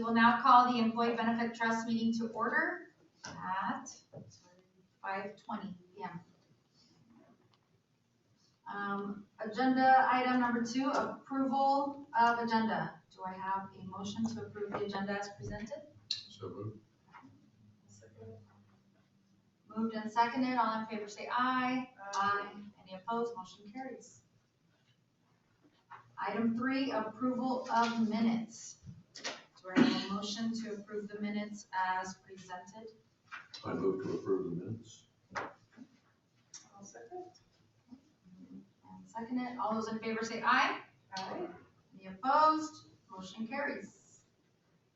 will now call the Employee Benefit Trust meeting to order at 5:20 p.m. Agenda item number 2, approval of agenda. Do I have a motion to approve the agenda as presented? So moved. Moved and seconded. All in favor say aye. Aye. Any opposed? Motion carries. Item 3, approval of minutes. Do I have a motion to approve the minutes as presented? I move to approve the minutes. I'll second. And seconded. All those in favor say aye. Aye. Any opposed? Motion carries.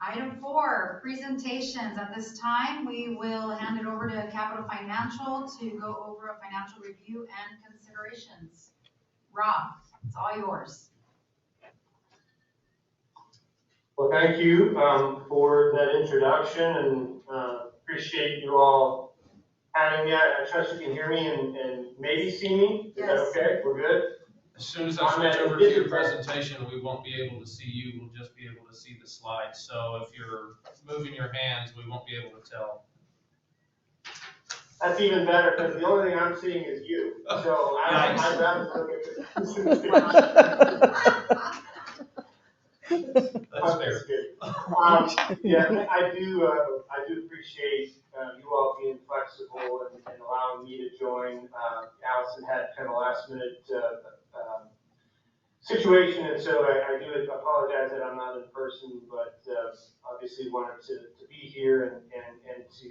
Item 4, presentations. At this time, we will hand it over to Capital Financial to go over a financial review and considerations. Rob, it's all yours. Well, thank you for that introduction, and appreciate you all having me. I trust you can hear me and maybe see me. Is that okay? We're good? As soon as I switch over to your presentation, we won't be able to see you. We'll just be able to see the slides. So if you're moving your hands, we won't be able to tell. That's even better, because the only thing I'm seeing is you. So I'd rather look at this. That's fair. Yeah, I do appreciate you all being flexible and allowing me to join. Allison had kind of a last minute situation, and so I do apologize that I'm not in person, but obviously wanted to be here and to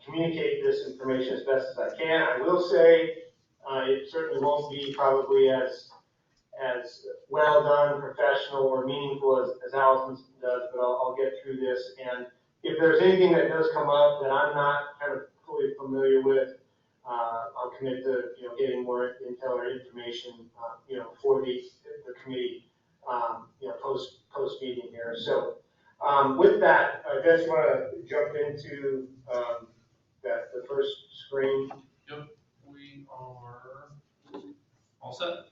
communicate this information as best as I can. I will say it certainly won't be probably as well done, professional, or meaningful as Allison does, but I'll get through this. And if there's anything that does come up that I'm not kind of fully familiar with, I'll commit to getting more intel or information for the committee post meeting here. So with that, I guess you want to jump into the first screen. Yep, we are all set.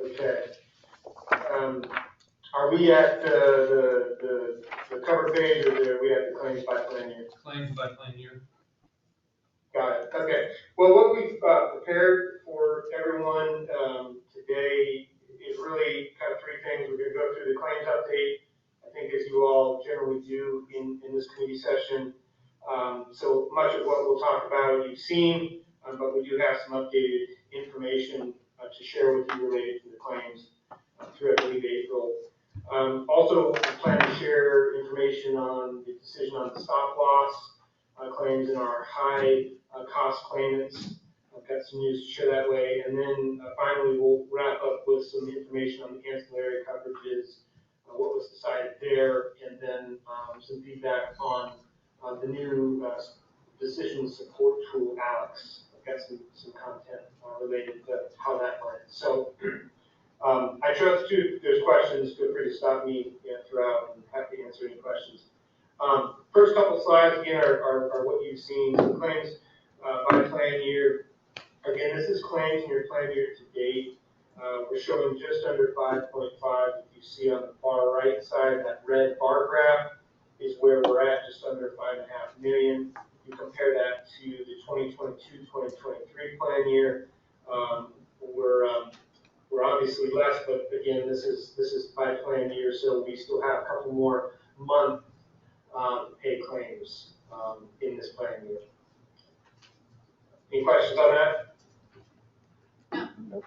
Okay. Are we at the cover page, or are we at the claims by plan year? Claims by plan year. Got it. Okay. Well, what we've prepared for everyone today is really kind of 3 things. We're going to go through the claims update, I think, as you all generally do in this committee session. So much of what we'll talk about you've seen, but we do have some updated information to share with you related to the claims through, I believe, April. Also, we plan to share information on the decision on the stop loss claims in our high cost claimants. I've got some news to share that way. And then finally, we'll wrap up with some information on the ancillary coverages, what was decided there, and then some feedback on the new decision support tool, Alex. I've got some content related to how that went. So I trust too, if there's questions, feel free to stop me throughout, and happy to answer any questions. First couple slides again are what you've seen. So claims by plan year. Again, this is claims in your plan year to date. We're showing just under 5.5. If you see on the far right side, that red bar graph is where we're at, just under 5.5 million. You compare that to the 2022-2023 plan year, we're obviously less, but again, this is by plan year, so we still have a couple more month pay claims in this plan year. Any questions on that? No.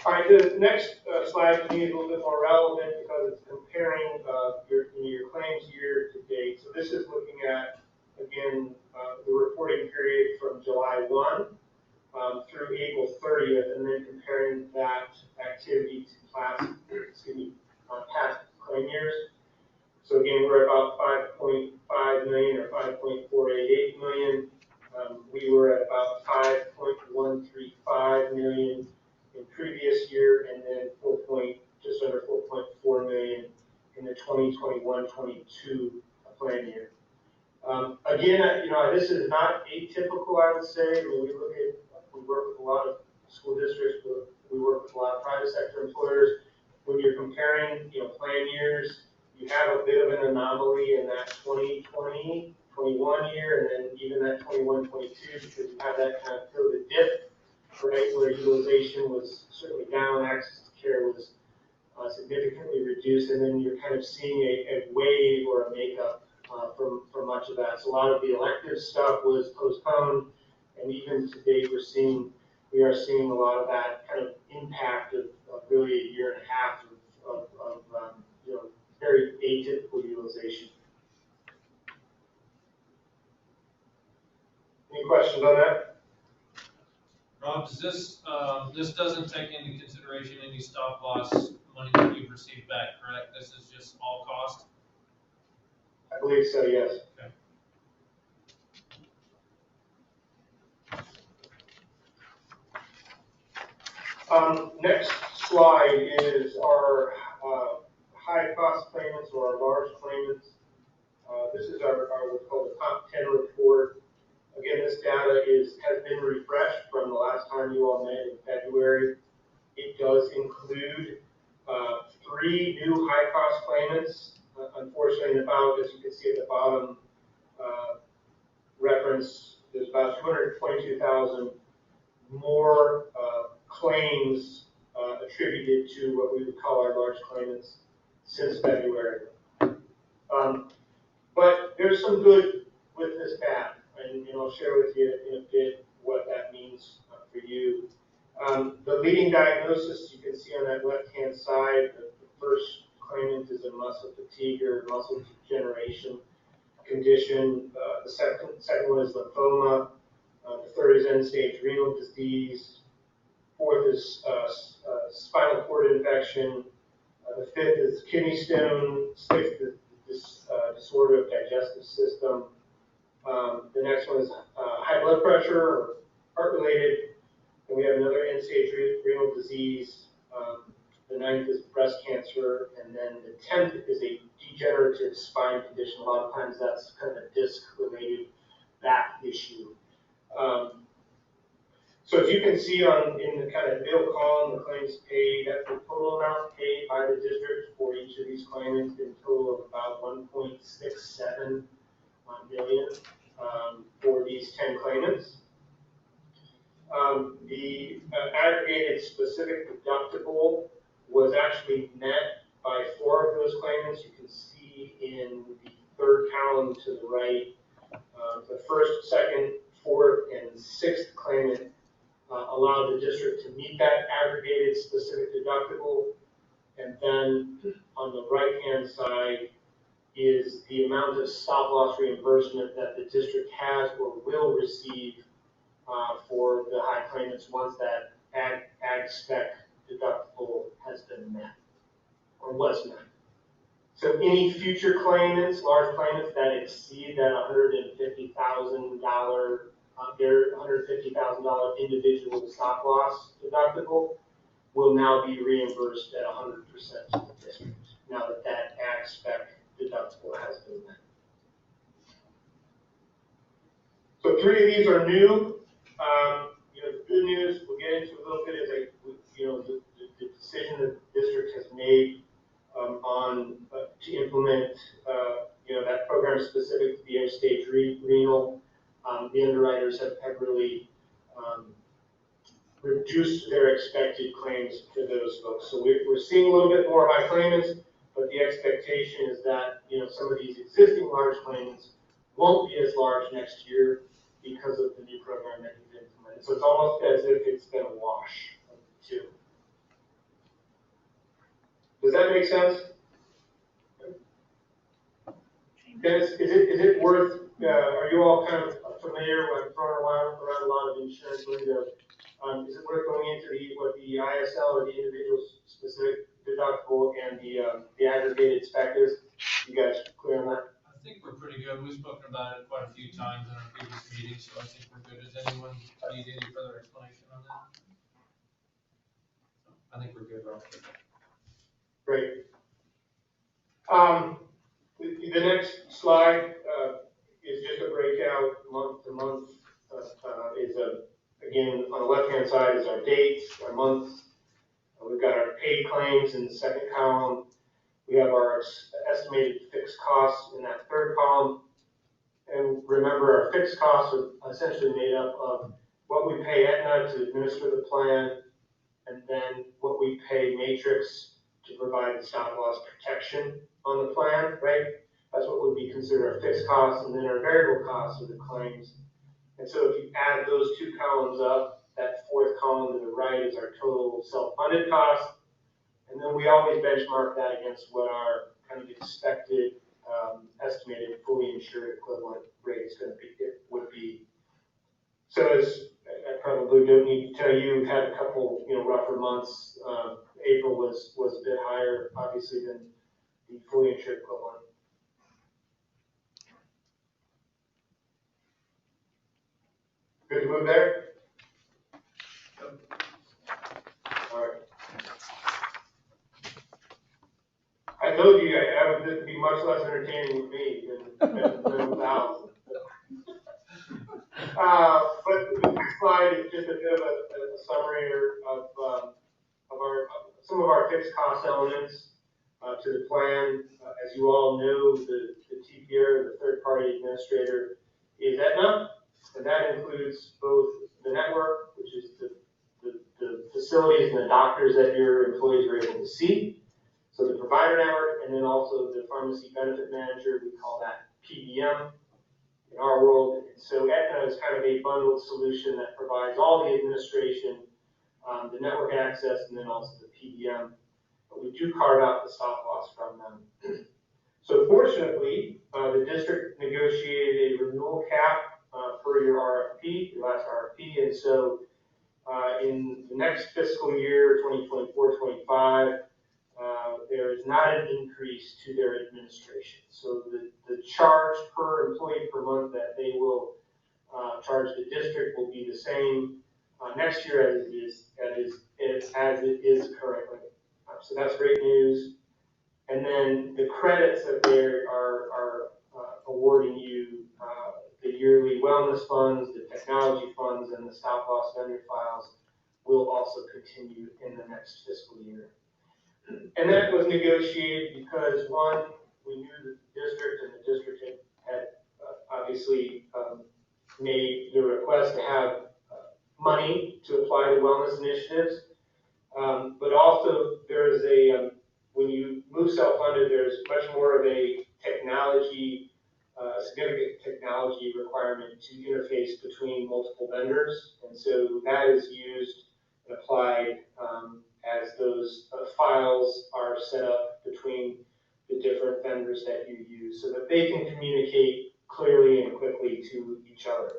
All right, the next slide to me is a little bit more relevant because it's comparing your claims year to date. So this is looking at, again, the reporting period from July 1 through April 30th, and then comparing that activity to past claim years. So again, we're about 5.5 million or 5.488 million. We were at about 5.135 million in previous year, and then just under 4.4 million in the 2021-22 plan year. Again, this is not atypical, I would say. I mean, we work with a lot of school districts, but we private sector employers, when you're comparing, plan years, you have a bit of an anomaly in that 2020, 21 year, and then even that 21, 22, because you have that kind of COVID dip, right, where utilization was certainly down, access to care was significantly reduced, and then you're kind of seeing a wave or a makeup from much of that. So a lot of the elective stuff was postponed, and even to date, we are seeing a lot of that kind of impact of really a year and a half of very atypical utilization. Any questions on that? Rob, does this doesn't take into consideration any stop loss money that you've received back, correct? This is just all cost? I believe so, yes. Okay. Next slide is our high cost claimants or our large claimants. This is our what's called the top 10 report. Again, this data has been refreshed from the last time you all met in February. It does include 3 new high cost claimants. Unfortunately, as you can see at the bottom reference, there's about 222,000 more claims attributed to what we would call our large claimants since February. But there's some good with this bad, and I'll share with you in a bit what that means for you. The leading diagnosis you can see on that left-hand side, the first claimant is a muscle fatigue or muscle degeneration condition. The second one is lymphoma. The third is end-stage renal disease. Fourth is spinal cord infection. The fifth is kidney stone. Sixth is disorder of digestive system. The next one is high blood pressure or heart-related. And we have another end-stage renal disease. The ninth is breast cancer. And then the 10th is a degenerative spine condition. A lot of times that's kind of a disc-related back issue. So as you can see in the kind of middle column, the claims paid, that's the total amount paid by the district for each of these claimants, in total of about 1.67 million for these 10 claimants. The aggregated specific deductible was actually met by 4 of those claimants. You can see in the third column to the right, the first, second, fourth, and 6th claimant allowed the district to meet that aggregated specific deductible. And then on the right-hand side is the amount of stop-loss reimbursement that the district has or will receive for the high claimants once that ag-spec deductible has been met or was met. So any future claimants, large claimants that exceed that $150,000 their $150,000 individual stop loss deductible will now be reimbursed at 100% to the district now that that ag-spec deductible has been met. So 3 of these are new. The good news we'll get into a little bit is the decision that the district has made to implement that program specific to the end-stage renal. The underwriters have really reduced their expected claims to those folks. So we're seeing a little bit more high claimants, but the expectation is that some of these existing large claimants won't be as large next year because of the new program that you've implemented. So it's almost as if it's been a wash of the 2. Does that make sense? Dennis, is it worth? Are you all kind of familiar with throwing around a lot of insurance lingo? Is it worth going into what the ISL or the individual specific deductible and the aggregated spec is? You guys clear on that? I think we're pretty good. We've spoken about it quite a few times in our previous meetings, so I think we're good. Does anyone need any further explanation on that? I think we're good, Rob. Great. The next slide is just a breakout month to month. Again, on the left-hand side is our dates, our months. We've got our paid claims in the second column. We have our estimated fixed costs in that third column. And remember, our fixed costs are essentially made up of what we pay Aetna to administer the plan, and then what we pay Matrix to provide the stop loss protection on the plan, right? That's what would be considered our fixed costs, and then our variable costs are the claims. And so if you add those two columns up, that fourth column to the right is our total self-funded cost. And then we always benchmark that against what our kind of expected estimated fully insured equivalent rate is going to be, it would be. So as I probably don't need to tell you, we've had a couple, rougher months. April was a bit higher, obviously, than the fully insured equivalent. Good to move there? All right. I told you I would be much less entertaining with me than without. But the next slide is just a bit of a summary of some of our fixed cost elements to the plan. As you all know, the TPR, the third party administrator, is Aetna, and that includes both the network, which is the facilities and the doctors that your employees are able to see. So the provider network, and then also the pharmacy benefit manager, we call that PBM in our world. And so Aetna is kind of a bundled solution that provides all the administration, the network access, and then also the PBM. But we do carve out the stop loss from them. So fortunately, the district negotiated a renewal cap for your RFP, your last RFP, and so in the next fiscal year, 2024-25, there is not an increase to their administration. So the charge per employee per month that they will charge the district will be the same next year as it is currently. So that's great news. And then the credits that they are awarding you, the yearly wellness funds, the technology funds, and the stop loss vendor files will also continue in the next fiscal year. And that was negotiated because, one, we knew that the district and the district had obviously made the request to have money to apply to wellness initiatives. But also there is when you move self-funded, there's much more of a technology, significant technology requirement to interface between multiple vendors. And so that is used and applied as those files are set up between the different vendors that you use so that they can communicate clearly and quickly to each other.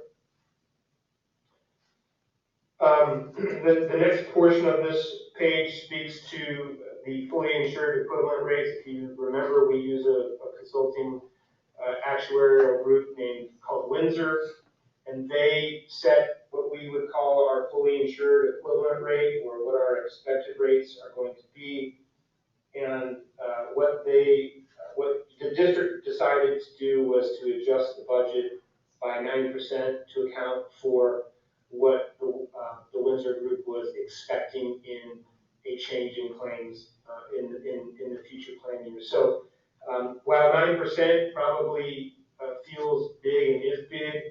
The next portion of this page speaks to the fully insured equivalent rates. If you remember, we use a consulting actuarial group called Windsor, and they set what we would call our fully insured equivalent rate, or what our expected rates are going to be. And what the district decided to do was to adjust the budget by 9% to account for what the Windsor group was expecting in a change in claims in the future plan year. So while 9% probably feels big and is big,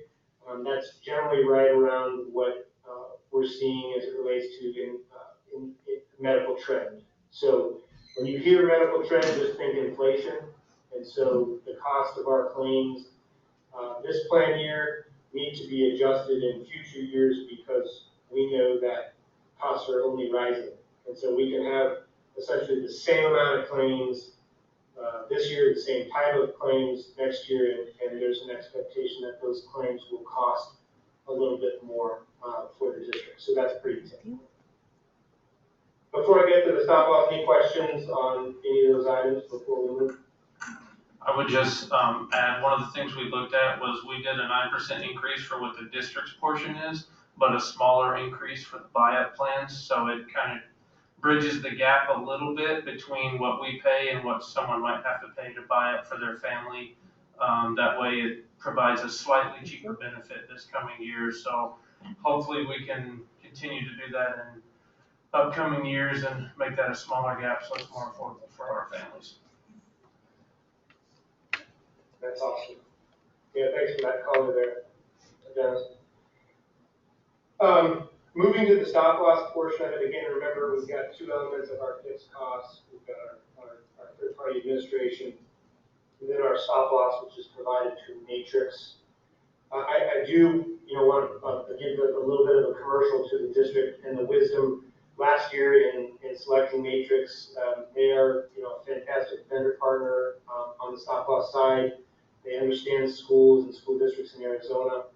that's generally right around what we're seeing as it relates to in medical trend. So when you hear medical trend, just think inflation. And so the cost of our claims this plan year need to be adjusted in future years because we know that costs are only rising. And so we can have essentially the same amount of claims this year, the same type of claims next year, and there's an expectation that those claims will cost a little bit more for the district. So that's pretty typical. Before I get to the stop loss, any questions on any of those items before we move? I would just add, one of the things we looked at was we did a 9% increase for what the district's portion is, but a smaller increase for the buy-up plans. So it kind of bridges the gap a little bit between what we pay and what someone might have to pay to buy up for their family. That way it provides a slightly cheaper benefit this coming year. So hopefully we can continue to do that and upcoming years and make that a smaller gap so it's more affordable for our families. That's awesome. Yeah, thanks for that color there, Dennis. Moving to the stop loss portion of it, again, remember, we've got two elements of our fixed costs. We've got our third-party administration, and then our stop loss, which is provided through Matrix. I do, want to give a little bit of a commercial to the district and the wisdom last year in selecting Matrix. They are, a fantastic vendor partner on the stop loss side. They understand schools and school districts in Arizona.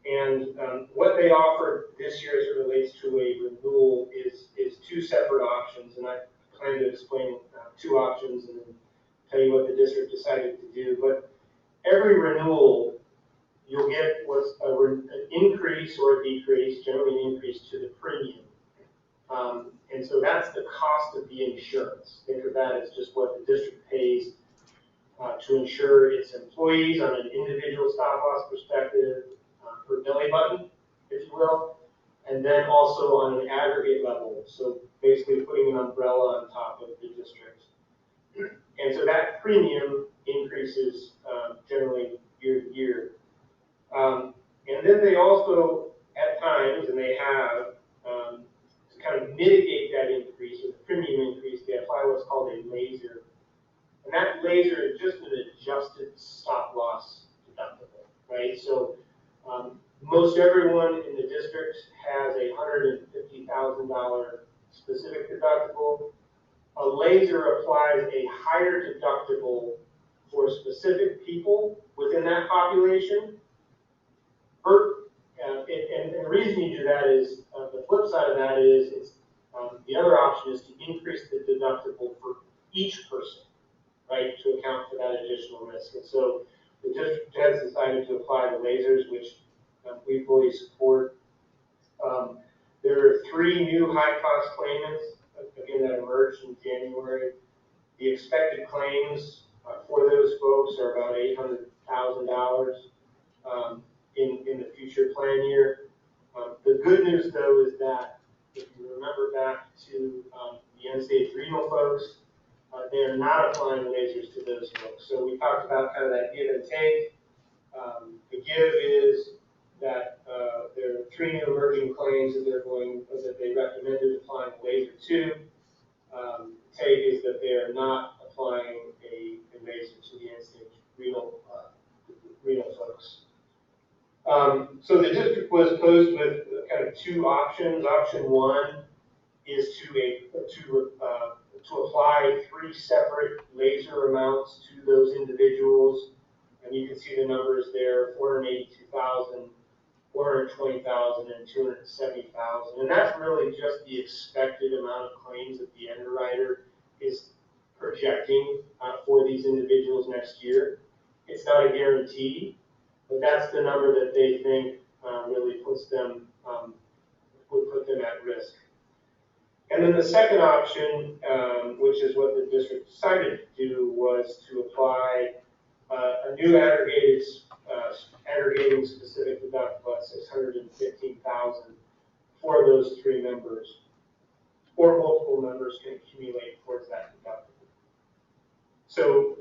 And what they offered this year as it relates to a renewal is two separate options. And I plan to explain two options and then tell you what the district decided to do. But every renewal, you'll get what's an increase or a decrease, generally an increase to the premium. And so that's the cost of the insurance. Think of that as just what the district pays to insure its employees on an individual stop loss perspective, for belly button, if you will, and then also on an aggregate level. So basically putting an umbrella on top of the district. And so that premium increases generally year to year. And then they also, at times, and they have, to kind of mitigate that increase, or the premium increase, they apply what's called a laser. And that laser is just an adjusted stop loss deductible, right? So most everyone in the district has a $150,000 specific deductible. A laser applies a higher deductible for specific people within that population. And the reason you do that is, the flip side of that is, the other option is to increase the deductible for each person, right, to account for that additional risk. And so the district has decided to apply the lasers, which we fully support. There are three new high-cost claimants, again, that emerged in January. The expected claims for those folks are about $800,000 in the future plan year. The good news, though, is that if you remember back to the end-stage renal folks, they are not applying lasers to those folks. So we talked about kind of that give and take. The give is that there are three new emerging claims that they recommended applying laser to. Take is that they are not applying a laser to the end-stage renal folks. So the district was posed with kind of two options. Option one is to apply three separate laser amounts to those individuals, and you can see the numbers there: 482,000, 420,000, and 270,000. And that's really just the expected amount of claims that the underwriter is projecting for these individuals next year. It's not a guarantee, but that's the number that they think really puts them, would put them at risk. And then the second option, which is what the district decided to do, was to apply a new aggregating specific deductible at $615,000 for those three members, or multiple members can accumulate towards that deductible. So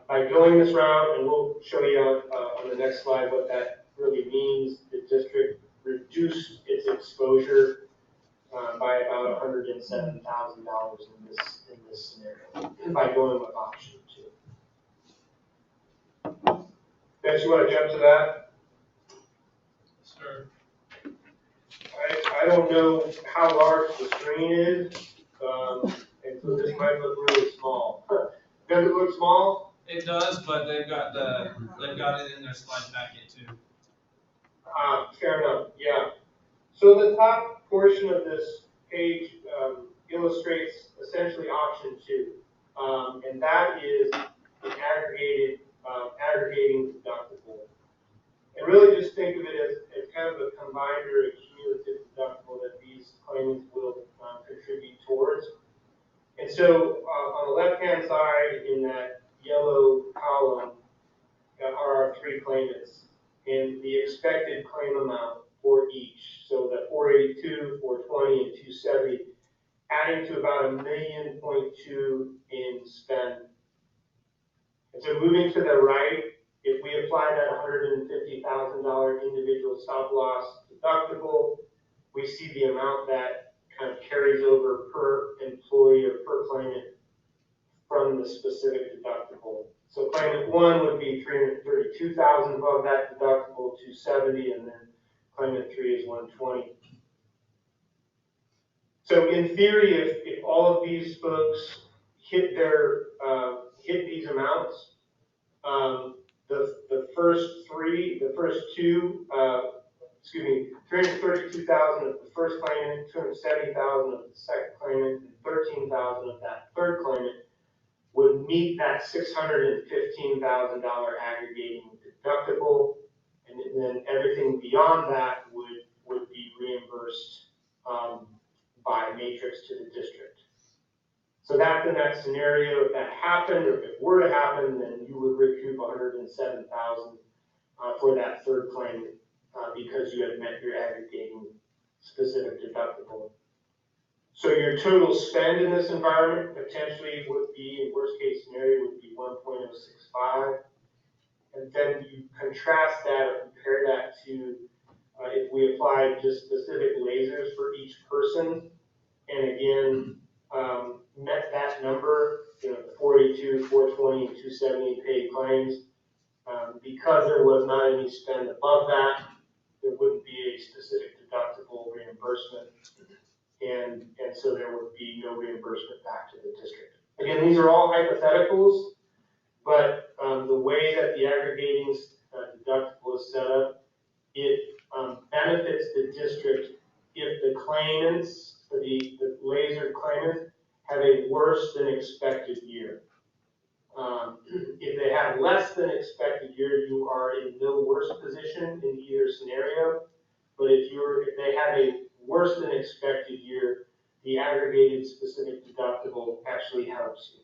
by going this route, and we'll show you on the next slide what that really means, the district reduced its exposure by about $107,000 in this scenario by going with option two. Next, you want to jump to that? Sure. I don't know how large the screen is, and so this might look really small. Does it look small? It does, but they've got it in their slide packet too. Fair enough, yeah. So the top portion of this page illustrates essentially option two, and that is an aggregating deductible. And really just think of it as kind of a combined or a cumulative deductible that these claimants will contribute towards. And so on the left-hand side in that yellow column are our three claimants and the expected claim amount for each. So the 482, 420, and 270 adding to about $1.2 million in spend. And so moving to the right, if we apply that $150,000 individual stop loss deductible, we see the amount that kind of carries over per employee or per claimant from the specific deductible. So claimant one would be $332,000 above that deductible, $270, and then claimant three is $120. So in theory, if all of these folks hit these amounts, the first two, 332,000 of the first claimant, 270,000 of the second claimant, and 13,000 of that third claimant would meet that $615,000 aggregating deductible, and then everything beyond that would be reimbursed by Matrix to the district. So that in that scenario, if that happened, or if it were to happen, then you would recoup $107,000 for that third claim because you had met your aggregating specific deductible. So your total spend in this environment potentially would be, in worst case scenario, would be 1.065. And then you contrast that or compare that to if we applied just specific lasers for each person, and again, met that number, 42, 420, and 270 paid claims. Because there was not any spend above that, there wouldn't be a specific deductible reimbursement, and so there would be no reimbursement back to the district. Again, these are all hypotheticals, but the way that the aggregating deductible is set up, it benefits the district if the claimants, the laser claimant, have a worse than expected year. If they have less than expected year, you are in no worse position in either scenario. But if they have a worse than expected year, the aggregated specific deductible actually helps you.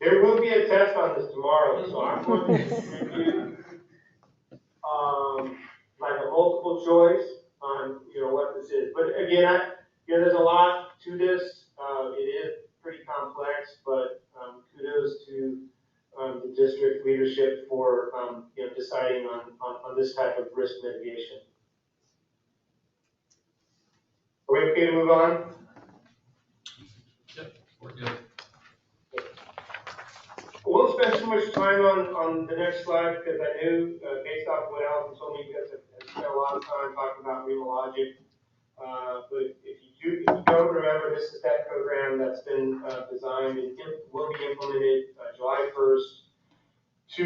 There will be a test on this tomorrow, so I'm going to review like a multiple choice on what this is. But again, there's a lot to this. It is pretty complex, but kudos to the district leadership for deciding on this type of risk mitigation. Are we okay to move on? Yep, we're good. I won't spend too much time on the next slide because I knew, based off what Allison told me, you guys have spent a lot of time talking about Realogic. But if you don't remember, this is that program that's been designed and will be implemented July 1st to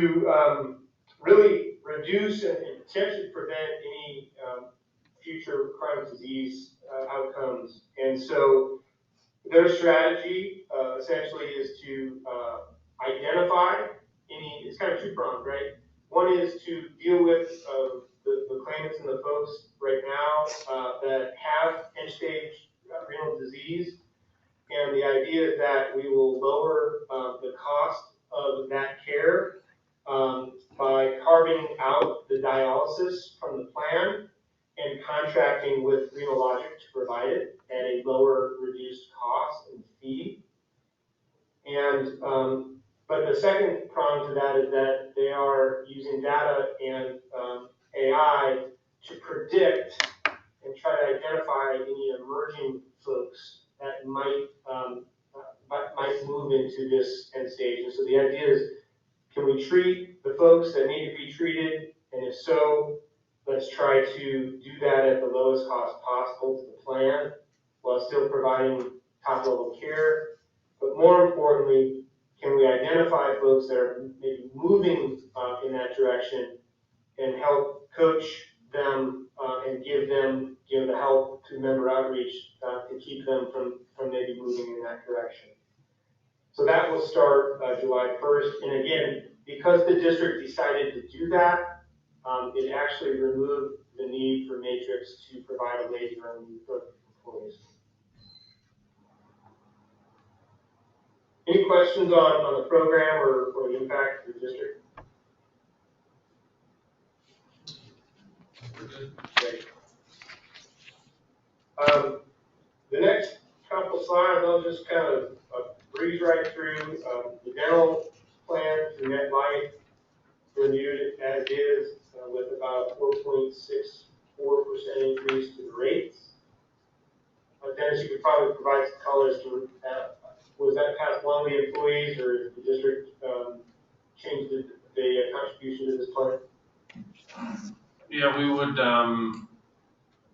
really reduce and potentially prevent any future chronic disease outcomes. And so their strategy essentially is to identify it's kind of two-pronged, right? One is to deal with the claimants and the folks right now that have end-stage renal disease. And the idea is that we will lower the cost of that care by carving out the dialysis from the plan and contracting with Realogic to provide it at a lower reduced cost and fee. And but the second prong to that is that they are using data and AI to predict and try to identify any emerging folks that might move into this end stage. And so the idea is, can we treat the folks that need to be treated? And if so, let's try to do that at the lowest cost possible to the plan while still providing top level care. But more importantly, can we identify folks that are maybe moving in that direction and help coach them and give them the help to member outreach to keep them from maybe moving in that direction. So that will start July 1st. And again, because the district decided to do that, it actually removed the need for Matrix to provide a laser on the employees. Any questions on the program or the impact to the district? We're good. Great. The next couple slides, I'll just kind of breeze right through. The dental plan for MetLife renewed as is with about 4.64% increase to the rates. Dennis, you could probably provide some colors to was that passed along to the employees, or did the district change the contribution to this plan? Yeah, we would,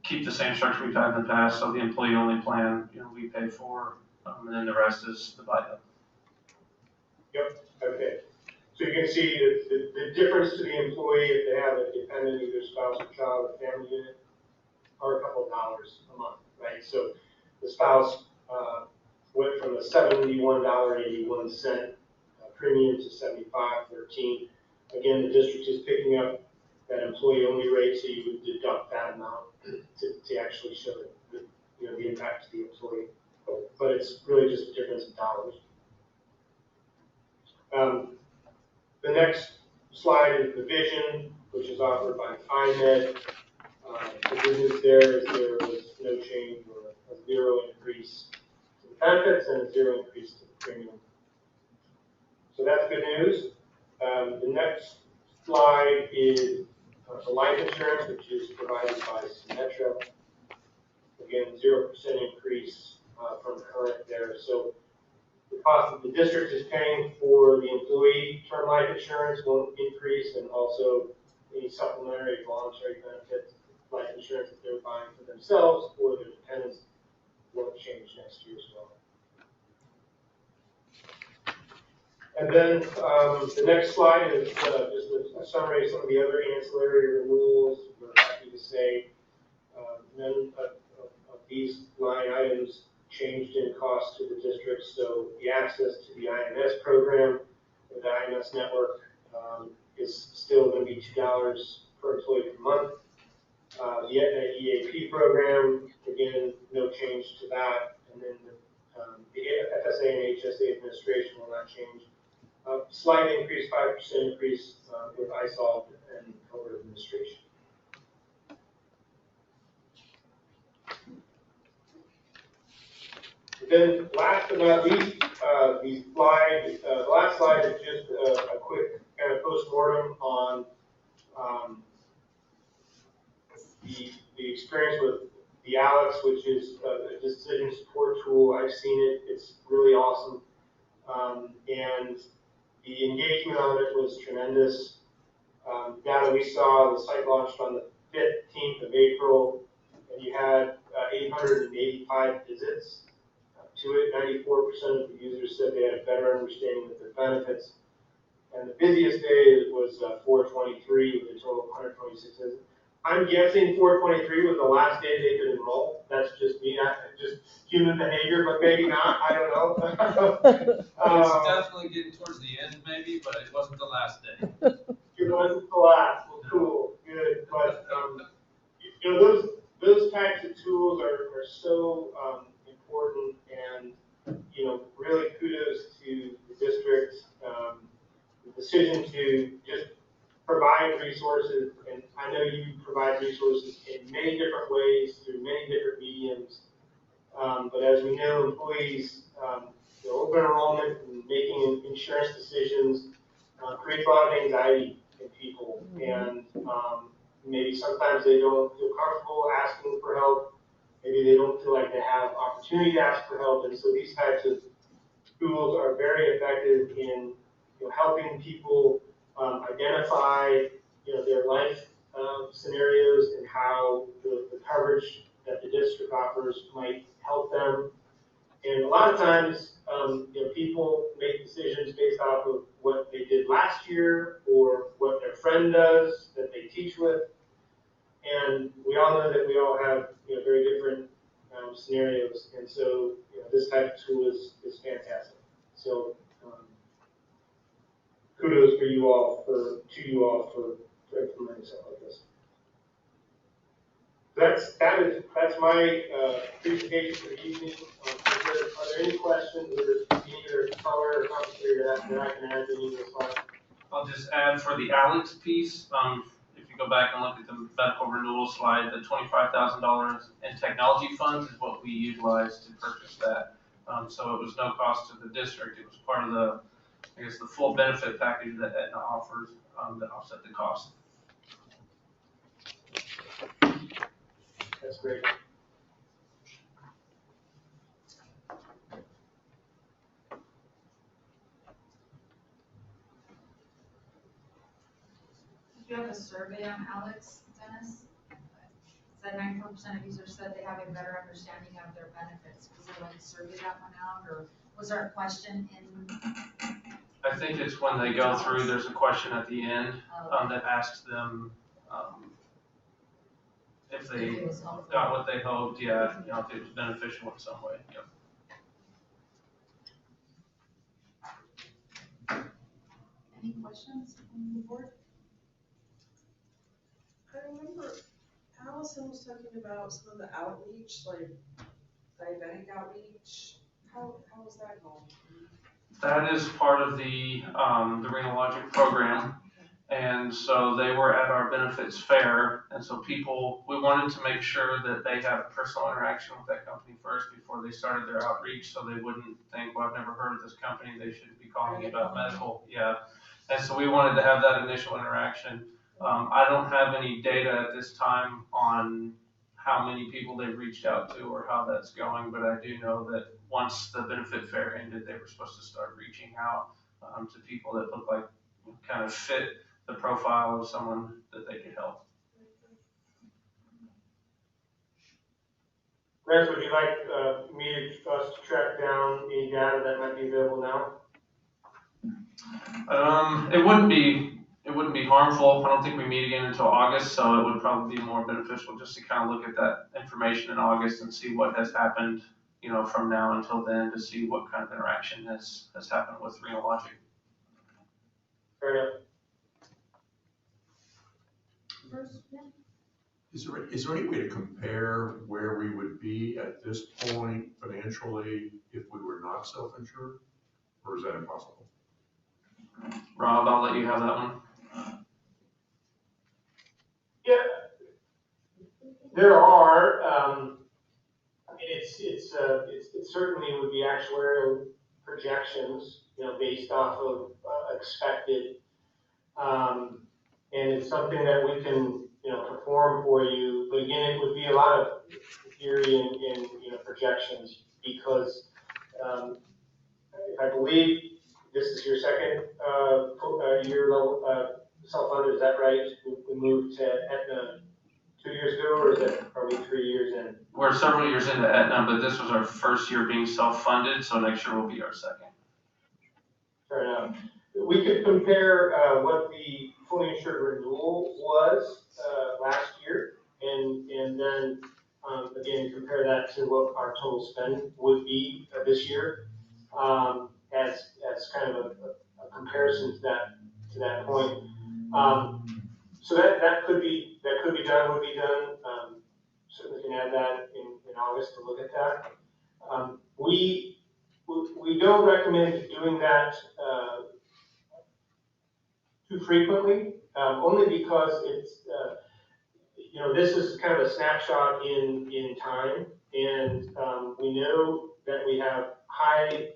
keep the same structure we've had in the past, so the employee-only plan, we pay for, and then the rest is the buy-up. Yep, okay. So you can see the difference to the employee if they have a dependent, either spouse or child or family unit, are a couple of dollars a month, right? So the spouse went from a $71.81 premium to $75.13. Again, the district is picking up that employee-only rate, so you would deduct that amount to actually show the impact to the employee. But it's really just a difference in dollars. The next slide is the vision, which is offered by IMED. The good news there is there was no change or a zero increase to the benefits and a zero increase to the premium. So that's good news. The next slide is the life insurance, which is provided by Symetra. Again, 0% increase from current there. So the cost that the district is paying for the employee term life insurance won't increase, and also any supplementary voluntary benefits life insurance that they're buying for themselves or their dependents won't change next year as well. And then the next slide is just a summary of some of the other ancillary renewals. We're happy to say none of these line items changed in cost to the district. So the access to the IMS program, or the IMS network, is still going to be $2 per employee per month. The Aetna EAP program, again, no change to that. And then the FSA and HSA administration will not change. Slight increase, 5% increase with ISOL and COVID administration. Then, last but not least, the last slide is just a quick kind of post-mortem on the experience with the Alex, which is a decision support tool. I've seen it. It's really awesome. And the engagement on it was tremendous. Data we saw, the site launched on the 15th of April, and you had 885 visits to it. 94% of the users said they had a better understanding of their benefits. And the busiest day was 4/23 with a total of 126 visits. I'm guessing 4/23 was the last day they could enroll. That's just me, just human behavior, but maybe not. I don't know. It's definitely getting towards the end, maybe, but it wasn't the last day. It wasn't the last. Well, cool, good. But those types of tools are so important, and really kudos to the district. The decision to just provide resources, and I know you provide resources in many different ways through many different mediums. But as we know, employees, open enrollment and making insurance decisions creates a lot of anxiety in people, and maybe sometimes they don't feel comfortable asking for help. Maybe they don't feel like they have opportunity to ask for help, and so these types of tools are very effective in helping people identify their life scenarios and how the coverage that the district offers might help them. And a lot of times, people make decisions based off of what they did last year or what their friend does that they teach with. And we all know that we all have very different scenarios, and so this type of tool is fantastic. So kudos to you all for implementing something like this. That's my presentation for the evening. Are there any questions or either color or commentary that I can add to any of the slides? I'll just add for the Alex piece, if you you go back and look at the medical renewal slide, the $25,000 in technology funds is what we utilized to purchase that. So it was no cost to the district. It was part of the, I guess, the full benefit package that Aetna offers that offset the cost. That's great. Did you have a survey on Alex, Dennis? Said 94% of users said they have a better understanding of their benefits. Was there like a survey that went out, or was there a question in? I think it's when they go through, there's a question at the end that asks them if they If it was helpful. got what they hoped, yeah, you know, if it was beneficial in some way, yep. Any questions from the board? I remember Allison was talking about some of the outreach, like diabetic outreach. How was that going? That is part of the Renologic program. And so they were at our benefits fair. And so we wanted to make sure that they had a personal interaction with that company first before they started their outreach. So they wouldn't think, well, I've never heard of this company. They should be calling me about medical. Yeah. And so we wanted to have that initial interaction. I don't have any data at this time on how many people they've reached out to or how that's going, but I do know that once the benefit fair ended, they were supposed to start reaching out to people that look like kind of fit the profile of someone that they could help. Lance, would you like us to track down any data that might be available now? It wouldn't be harmful. I don't think we meet again until August, so it would probably be more beneficial just to kind of look at that information in August and see what has happened, you know, from now until then, to see what kind of interaction has happened with Renologic. Fair enough. Bruce, yeah. Is there any way to compare where we would be at this point financially if we were not self-insured? Or is that impossible? Rob, I'll let you have that one. Yeah, there are. I mean, it certainly would be actuarial projections, you know, based off of expected, and it's something that we can, you know, perform for you. But again, it would be a lot of theory and you know, projections, because if I believe this is your second year level self-funded, is that right? We moved to Aetna 2 years ago, or are we 3 years in? We're several years into Aetna, but this was our first year being self-funded, so next year will be our second. Fair enough. We could compare what the fully insured renewal was last year, and then again compare that to what our total spend would be this year, as kind of a comparison to that point. So that could be done, would be done. Certainly can add that in August to look at that. We don't recommend doing that too frequently, only because it's, you know, this is kind of a snapshot in time, and we know that we have high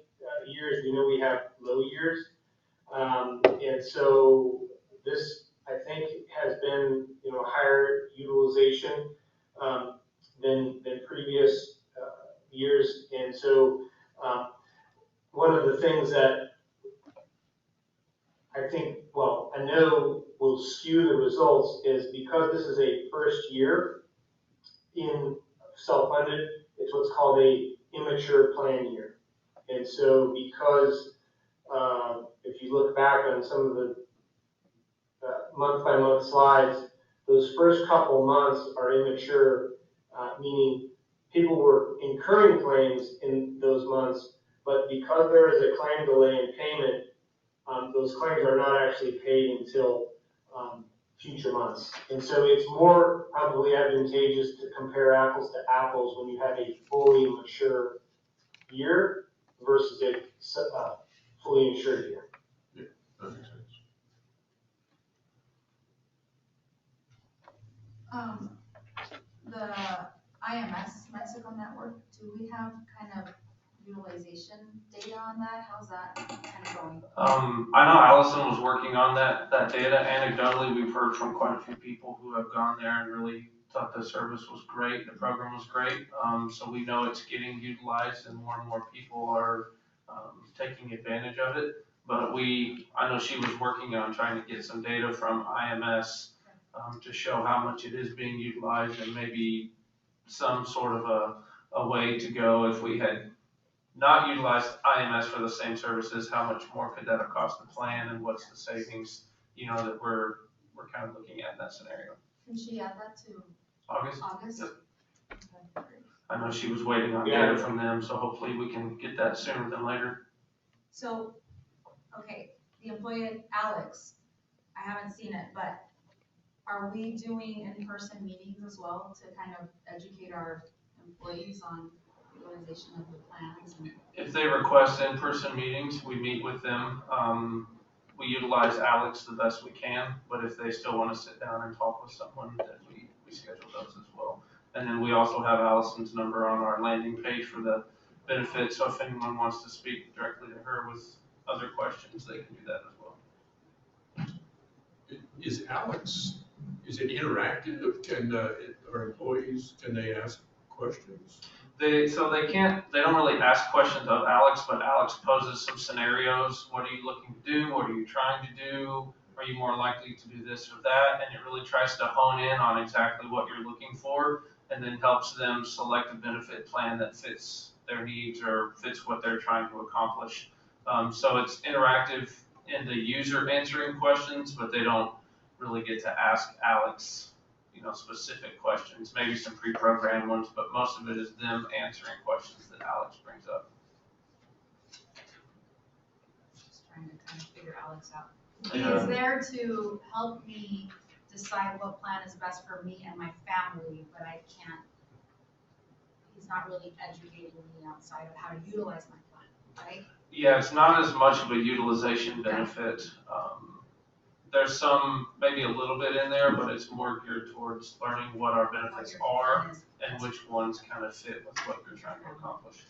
years, we know we have low years, and so this, I think, has been, you know, higher utilization than previous years, and so one of the things that I think, well, I know will skew the results is because this is a first year in self-funded, it's what's called a immature plan year. And so because if you look back on some of the month-by-month slides, those first couple months are immature, meaning people were incurring claims in those months, but because there is a claim delay in payment, those claims are not actually paid until future months. And so it's more probably advantageous to compare apples to apples when you have a fully mature year versus a fully insured year. Yeah, that makes sense. The IMS Mexico Network, do we have kind of utilization data on that? How's that kind of going? I know Allison was working on that data. Anecdotally, we've heard from quite a few people who have gone there and really thought the service was great, the program was great. So we know it's getting utilized and more people are, taking advantage of it. But I know she was working on trying to get some data from IMS, to show how much it is being utilized and maybe some sort of a way to go if we had not utilized IMS for the same services, how much more could that have cost the plan and what's the savings, that we're kind of looking at in that scenario. Can she add that to August? August? Yep. Okay, great. I know she was waiting on data from them, so hopefully we can get that sooner than later. So, okay, the employee, Alex, I haven't seen it, but are we doing in-person meetings as well to kind of educate our employees on utilization of the plans? And If they request in-person meetings, we meet with them. We utilize Alex the best we can, but if they still want to sit down and talk with someone, then we schedule those as well. And then we also have Allison's number on our landing page for the benefits, so if anyone wants to speak directly to her with other questions, they can do that as well. Is Alex, is it interactive? Can, our employees, can they ask questions? They don't really ask questions of Alex, but Alex poses some scenarios. What are you looking to do? What are you trying to do? Are you more likely to do this or that? And it really tries to hone in on exactly what you're looking for and then helps them select a benefit plan that fits their needs or fits what they're trying to accomplish. So it's interactive in the user answering questions, but they don't really get to ask Alex specific questions, maybe some pre-programmed ones, but most of it is them answering questions that Alex brings up. just trying to kind of figure Alex out. Yeah. He's there to help me decide what plan is best for me and my family, but he's not really educating me outside of how to utilize my plan, right? Yeah, it's not as much of a utilization benefit. There's maybe a little bit in there, but it's more geared towards learning what our benefits are and which ones kind of fit with what you're trying to accomplish.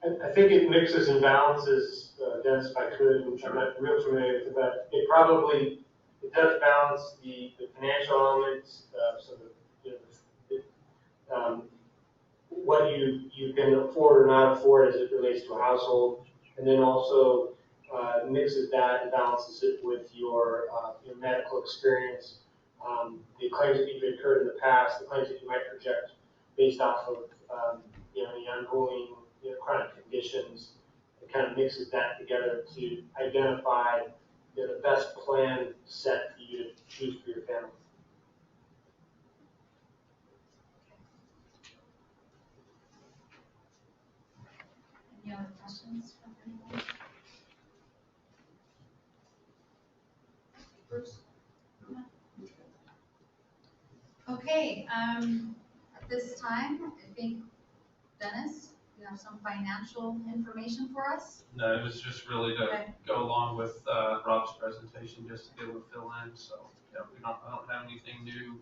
I think it mixes and balances, Dennis, if I could, which I'm not real familiar with, but it does balance the financial elements, so what you can afford or not afford as it relates to a household, and then also mixes that and balances it with your medical experience, the claims that you've incurred in the past, the claims that you might project based off of the ongoing chronic conditions. It kind of mixes that together to identify the best plan set for you to choose for your family. Any other questions from anyone? Bruce? Okay, at this time, I think, Dennis, you have some financial information for us? No, it was just really to go along with Rob's presentation, just to be able to fill in. So yeah, I don't have anything new.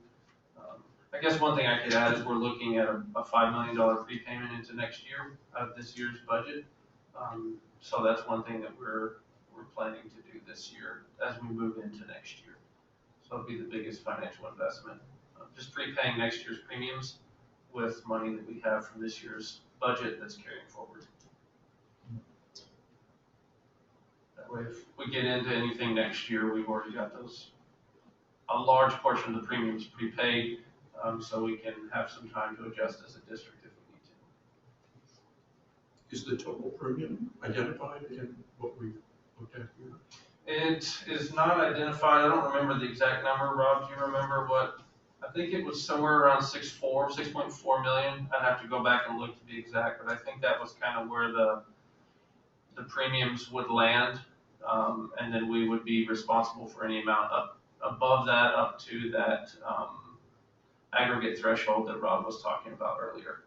I guess one thing I could add is we're looking at a $5 million prepayment into next year out of this year's budget. So that's one thing that we're planning to do this year as we move into next year. So it'll be the biggest financial investment. Just prepaying next year's premiums with money that we have from this year's budget that's carrying forward. That way, if we get into anything next year, we've already got a large portion of the premiums prepaid, so we can have some time to adjust as a district if we need to. Is the total premium identified in what we've looked at here? It is not identified. I don't remember the exact number. Rob, do you remember what? I think it was somewhere around 6.4 million. I'd have to go back and look to be exact, but I think that was kind of where the premiums would land. And then we would be responsible for any amount above that, up to that aggregate threshold that Rob was talking about earlier.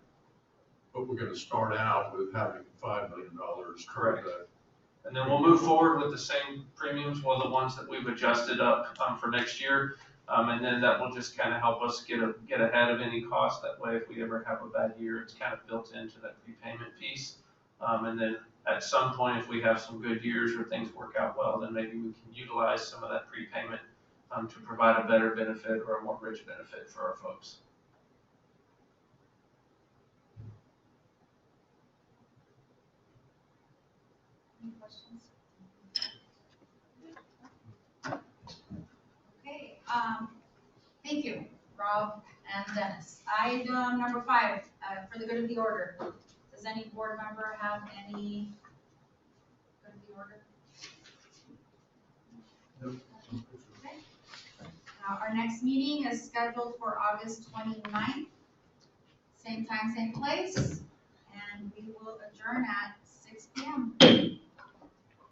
But we're gonna start out with having $5 million. Correct. And then we'll move forward with the same premiums, well, the ones that we've adjusted up, for next year. And then that will just kind of help us get ahead of any cost. That way, if we ever have a bad year, it's kind of built into that prepayment piece. And then at some point, if we have some good years or things work out well, then maybe we can utilize some of that prepayment to provide a better benefit or a more rich benefit for our folks. Any questions? Okay, thank you, Rob and Dennis. Item number 5, for the good of the order. Does any board member have any good of the order? Okay. Our next meeting is scheduled for August 29th, same time, same place, and we will adjourn at 6 p.m.